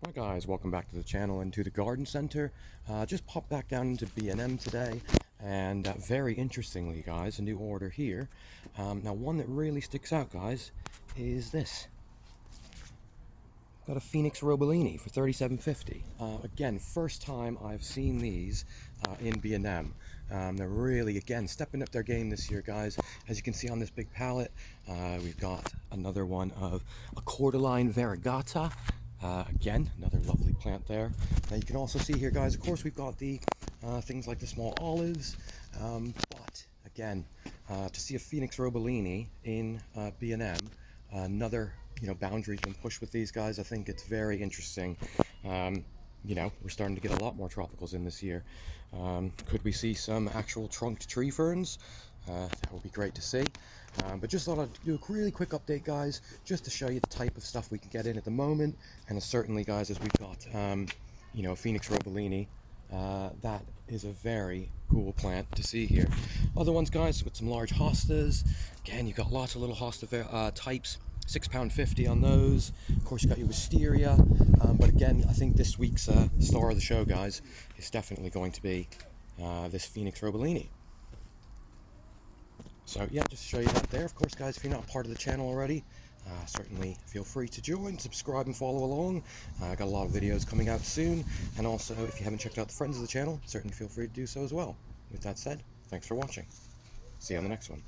Hi guys, welcome back to the channel and to the garden center. Just popped back down into B&M today, and very interestingly guys, a new order here. Now one that really sticks out guys is this. Got a Phoenix ROEBELENI for $37.50. Again, first time I've seen these in B&M. They're really, again, stepping up their game this year, guys. As you can see on this big pallet, we've got another one of a cordyline variegata. Again, another lovely plant there. Now you can also see here, guys, of course, we've got the things like the small olives. But again, to see a Phoenix ROEBELENI in B&M, another boundaries been pushed with these guys. I think it's very interesting. We're starting to get a lot more tropicals in this year. Could we see some actual trunked tree ferns? That would be great to see. But just thought I'd do a really quick update, guys, just to show you the type of stuff we can get in at the moment. And certainly, guys, as we've got a Phoenix ROEBELENI, that is a very cool plant to see here. Other ones, guys, with some large hostas. Again, you've got lots of little hosta types. £6.50 on those. Of course, you got your wisteria. But again, I think this week's star of the show, guys, is definitely going to be this Phoenix ROEBELENI. So yeah, just to show you that there. Of course, guys, if you're not part of the channel already, certainly feel free to join, subscribe, and follow along. I got a lot of videos coming out soon. And also, if you haven't checked out the friends of the channel, certainly feel free to do so as well. With that said, thanks for watching. See you on the next one.